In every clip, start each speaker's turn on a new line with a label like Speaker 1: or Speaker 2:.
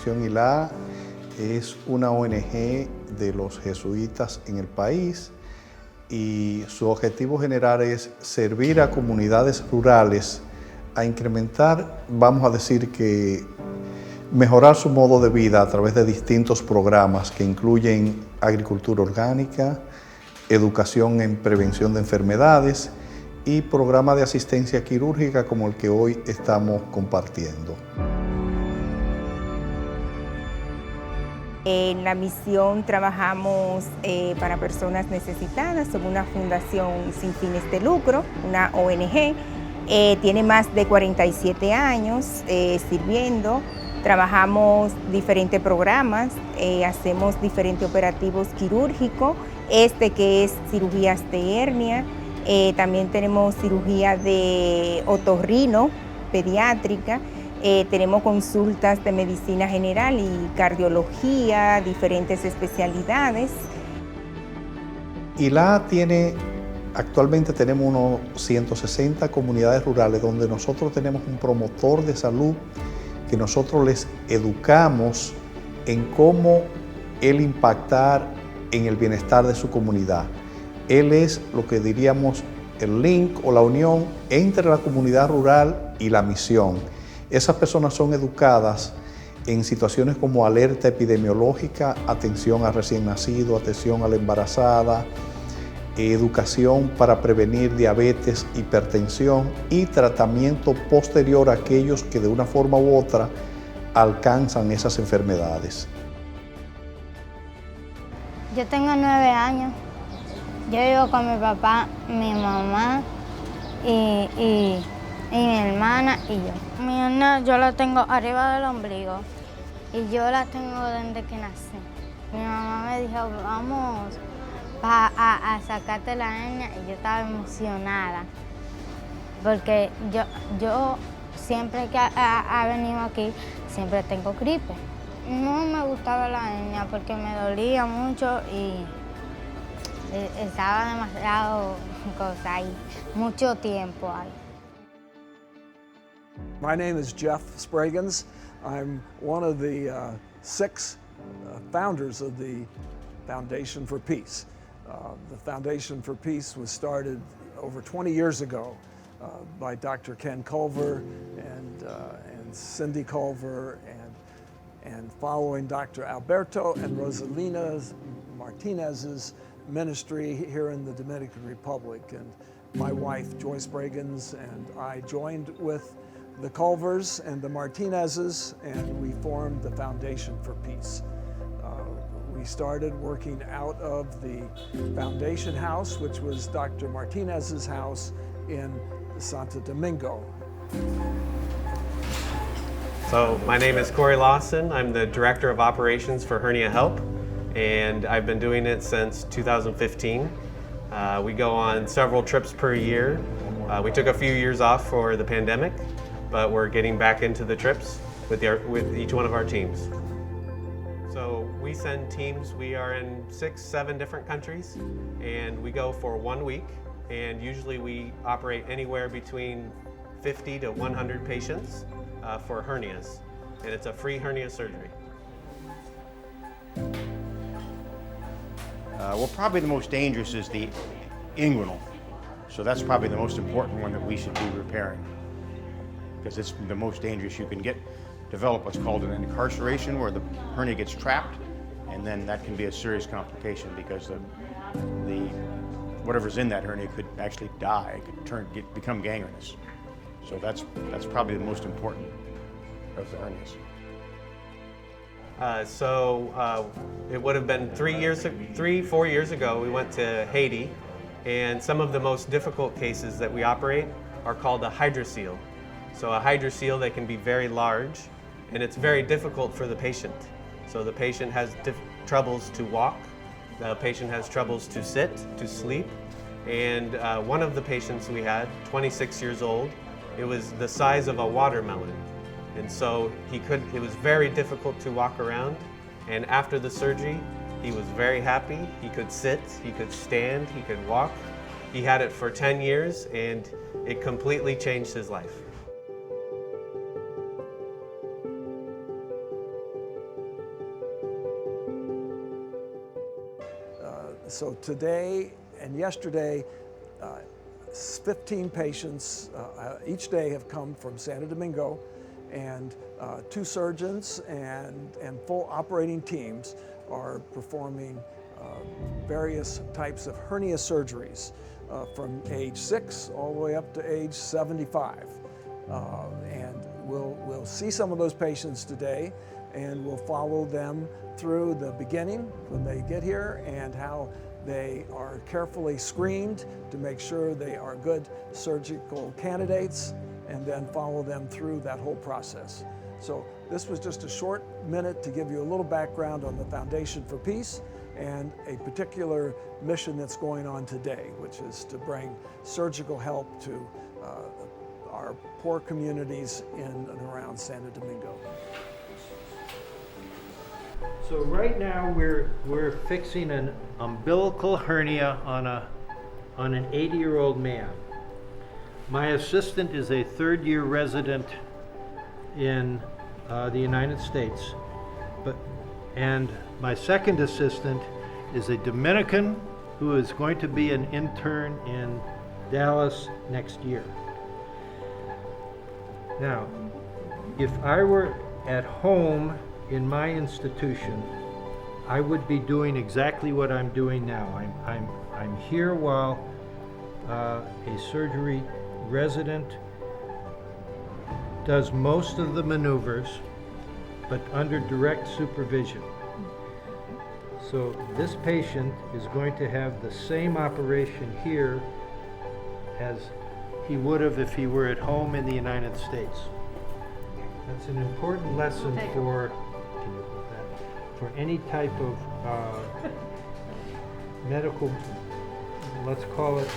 Speaker 1: organización ILAC es una ONG de los jesuitas en el país y su objetivo general es servir a comunidades rurales a incrementar, vamos a decir que mejorar su modo de vida a través de distintos programas que incluyen agricultura orgánica, educación en prevención de enfermedades y programas de asistencia quirúrgica como el que hoy estamos compartiendo.
Speaker 2: En la misión trabajamos para personas necesitadas. Somos una fundación sin fines de lucro, una ONG. Tiene más de 47 años sirviendo. Trabajamos diferentes programas, hacemos diferentes operativos quirúrgicos, que es cirugías de hernia. También tenemos cirugía de otorrino pediátrica. Tenemos consultas de medicina general y cardiología, diferentes especialidades.
Speaker 1: ILAC actualmente tenemos unos 160 comunidades rurales donde nosotros tenemos un promotor de salud que nosotros les educamos en cómo él impactar en el bienestar de su comunidad. Él es lo que diríamos el link o la unión entre la comunidad rural y la misión. Esas personas son educadas en situaciones como alerta epidemiológica, atención a recién nacido, atención a la embarazada, educación para prevenir diabetes, hipertensión y tratamiento posterior a aquellos que de una forma u otra alcanzan esas enfermedades.
Speaker 3: Yo tengo 9 años. Yo vivo con mi papá, mi mamá y mi hermana y yo. Mi hermana yo la tengo arriba del ombligo y yo la tengo desde que nací. Mi mamá me dijo, vamos a sacarte la hernia y yo estaba emocionada porque yo siempre que ha venido aquí, siempre tengo gripe. No me gustaba la hernia porque me dolía mucho y estaba demasiado cosa ahí, mucho tiempo ahí.
Speaker 4: My name is Jeff Spraggins. I'm one of the 6 founders of the Foundation for Peace. The Foundation for Peace was started over 20 years ago by Dr. Ken Culver and Cindy Culver and following Dr. Alberto and Rosalina Martinez's ministry here in the Dominican Republic. And my wife, Joyce Spraggins, and I joined with the Culvers and the Martinezes, and we formed the Foundation for Peace. We started working out of the Foundation House, which was Dr. Martinez's house in Santo Domingo.
Speaker 5: So my name is Corey Lawson. I'm the Director of Operations for Hernia Help, and I've been doing it since 2015. We go on several trips per year. We took a few years off for the pandemic, but we're getting back into the trips with each one of our teams. So we send teams, we are in 6, 7 different countries, and we go for 1 week, and usually we operate anywhere between 50 to 100 patients for hernias, and it's a free hernia surgery.
Speaker 6: Well, probably the most dangerous is the inguinal, so that's probably the most important one that we should be repairing, because it's the most dangerous. You can develop what's called an incarceration, where the hernia gets trapped, and then that can be a serious complication because whatever's in that hernia could actually die. It could become gangrenous. So that's probably the most important of the hernias.
Speaker 5: It would have been 4 years ago, we went to Haiti, and some of the most difficult cases that we operate are called a hydrocele. So a hydrocele, they can be very large, and it's very difficult for the patient. So the patient has troubles to walk, the patient has troubles to sit, to sleep, and one of the patients we had, 26 years old, it was the size of a watermelon. And so it was very difficult to walk around, and after the surgery, he was very happy. He could sit, he could stand, he could walk. He had it for 10 years, and it completely changed his life.
Speaker 4: So today and yesterday, 15 patients each day have come from Santo Domingo, and 2 surgeons and full operating teams are performing various types of hernia surgeries from age 6 all the way up to age 75. And we'll see some of those patients today, and we'll follow them through the beginning when they get here and how they are carefully screened to make sure they are good surgical candidates, and then follow them through that whole process. So this was just a short minute to give you a little background on the Foundation for Peace and a particular mission that's going on today, which is to bring surgical help to our poor communities in and around Santo Domingo.
Speaker 7: So right now we're fixing an umbilical hernia on an 80-year-old man. My assistant is a third-year resident in the United States, and my second assistant is a Dominican who is going to be an intern in Dallas next year. Now, if I were at home in my institution, I would be doing exactly what I'm doing now. I'm here while a surgery resident does most of the maneuvers, but under direct supervision. So this patient is going to have the same operation here as he would have if he were at home in the United States. That's an important lesson for any type of medical, let's call it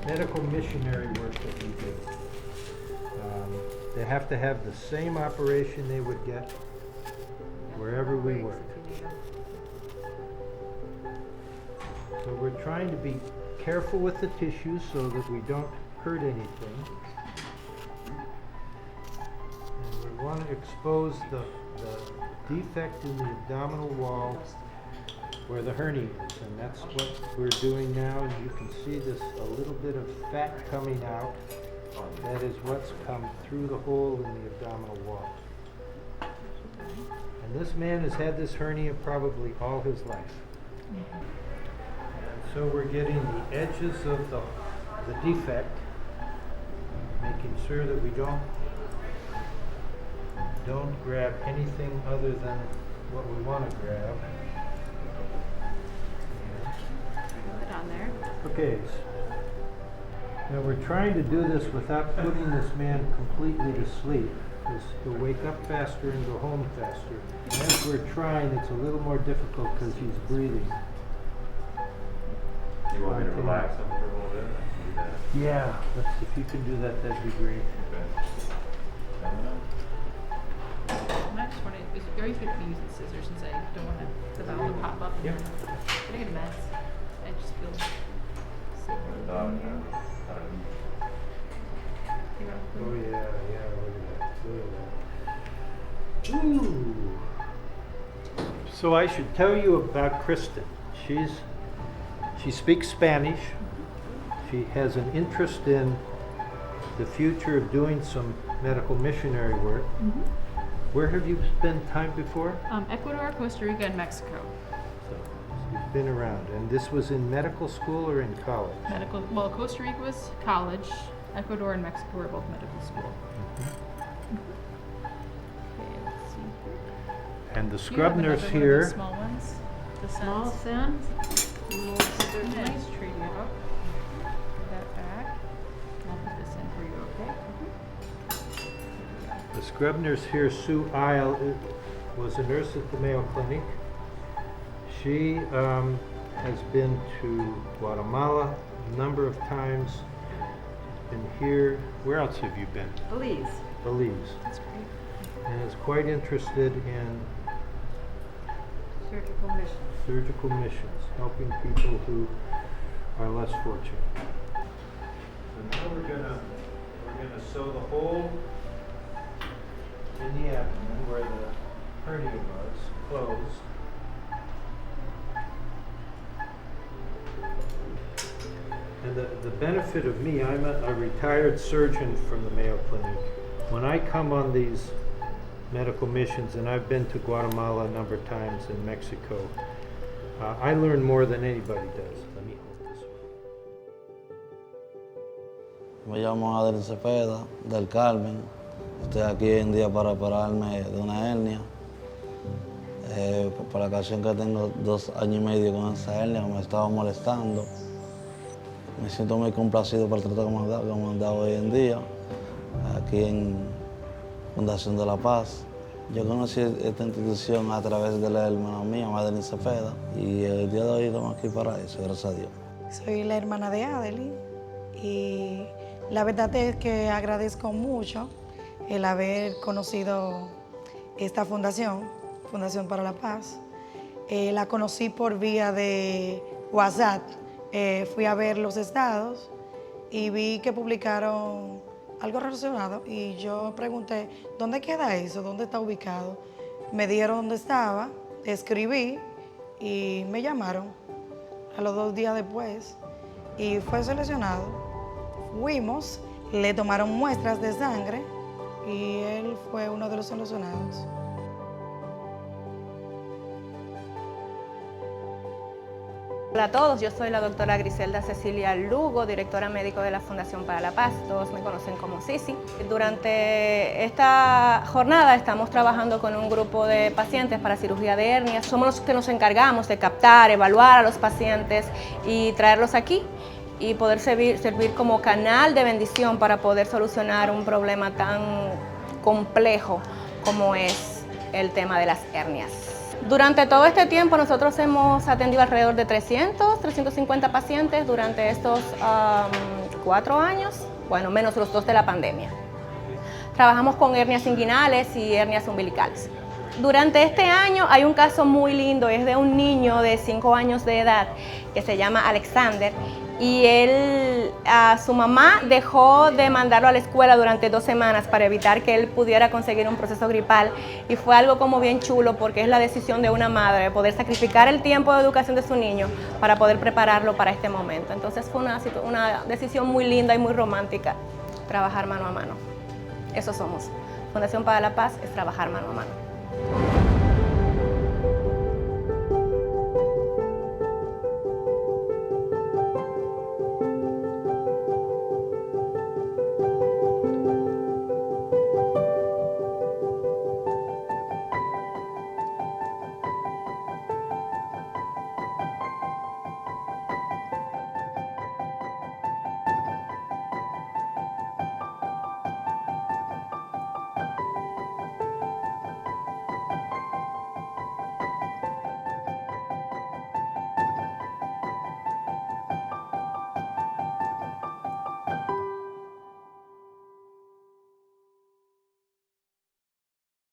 Speaker 7: medical missionary work that we do. They have to have the same operation they would get wherever we work. So we're trying to be careful with the tissues so that we don't hurt anything. And we want to expose the defect in the abdominal wall where the hernia is, and that's what we're doing now. And you can see this a little bit of fat coming out. That is what's come through the hole in the abdominal wall. And this man has had this hernia probably all his life. And so we're getting the edges of the defect, making sure that we don't grab anything other than what we want to grab.
Speaker 8: Put it on there.
Speaker 7: Okay. Now we're trying to do this without putting this man completely to sleep, because he'll wake up faster and go home faster. And as we're trying, it's a little more difficult because he's breathing.
Speaker 9: You want me to relax him for a little bit?
Speaker 7: Yeah, if you can do that, that'd be great.
Speaker 8: I just want to, are you going to be using scissors since I don't want the bowel to pop up?
Speaker 7: Yep.
Speaker 8: It's getting a mess. I just feel sick.
Speaker 7: Oh yeah, look at that. Ooh. So I should tell you about Kristen. She speaks Spanish. She has an interest in the future of doing some medical missionary work.
Speaker 8: Mm-hmm.
Speaker 7: Where have you spent time before?
Speaker 8: Ecuador, Costa Rica, and Mexico.
Speaker 7: So you've been around. And this was in medical school or in college?
Speaker 8: Medical, well, Costa Rica was college. Ecuador and Mexico were both medical school. Okay, let's see.
Speaker 7: And the
Speaker 8: Do you
Speaker 7: scrub
Speaker 8: have
Speaker 7: nurse
Speaker 8: another one of
Speaker 7: here.
Speaker 8: the small ones? The
Speaker 10: Small
Speaker 8: cents?
Speaker 10: cents?
Speaker 8: Nice tree up. Put that back. I'll put this in for you, okay?
Speaker 7: The scrub nurse here, Sue Isle, was a nurse at the Mayo Clinic. She has been to Guatemala a number of times. Been here. Where else have you been?
Speaker 10: Belize.
Speaker 7: Belize.
Speaker 8: That's great.
Speaker 7: And is quite interested in
Speaker 10: Surgical missions.
Speaker 7: helping people who are less fortunate. So now we're gonna sew the hole in the abdomen where the hernia was closed.
Speaker 10: the benefit of me, I'm a retired surgeon from the Mayo Clinic. When I come on these medical missions, and I've been to Guatemala a number of times and Mexico, I learn more than anybody does. Let me hold this one.
Speaker 11: Me llamo Adrián Cepeda, del Carmen. Estoy aquí hoy en día para operarme de una hernia. Por la ocasión que tengo 2 años y medio con esa hernia, me estaba molestando. Me siento muy complacido por el trato que me han dado hoy en día, aquí en Fundación de la Paz. Yo conocí esta institución a través de la hermana mía, Adrián Cepeda, y el día de hoy estamos aquí para eso, gracias a Dios.
Speaker 12: Soy la hermana de Adeline y la verdad es que agradezco mucho el haber conocido esta fundación, Fundación para la Paz. La conocí por vía de WhatsApp. Fui a ver los estados y vi que publicaron algo relacionado y yo pregunté, ¿dónde queda eso? ¿Dónde está ubicado? Me dieron dónde estaba, escribí y me llamaron a los 2 días después y fue seleccionado. Fuimos, le tomaron muestras de sangre y él fue uno de los seleccionados.
Speaker 13: Hola a todos, yo soy la doctora Griselda Cecilia Lugo, directora médico de la Fundación para la Paz, todos me conocen como Sisi. Durante esta jornada estamos trabajando con un grupo de pacientes para cirugía de hernias. Somos los que nos encargamos de captar, evaluar a los pacientes y traerlos aquí y poder servir como canal de bendición para poder solucionar un problema tan complejo como es el tema de las hernias. Durante todo este tiempo nosotros hemos atendido alrededor de 350 pacientes durante estos 4 años, bueno, menos los 2 de la pandemia. Trabajamos con hernias inguinales y hernias umbilicales. Durante este año hay un caso muy lindo, es de un niño de 5 años de edad que se llama Alexander y su mamá dejó de mandarlo a la escuela durante 2 semanas para evitar que él pudiera conseguir un proceso gripal y fue algo como bien chulo porque es la decisión de una madre poder sacrificar el tiempo de educación de su niño para poder prepararlo para este momento. Entonces fue una decisión muy linda y muy romántica, trabajar mano a mano. Eso somos. Fundación para la Paz es trabajar mano a mano.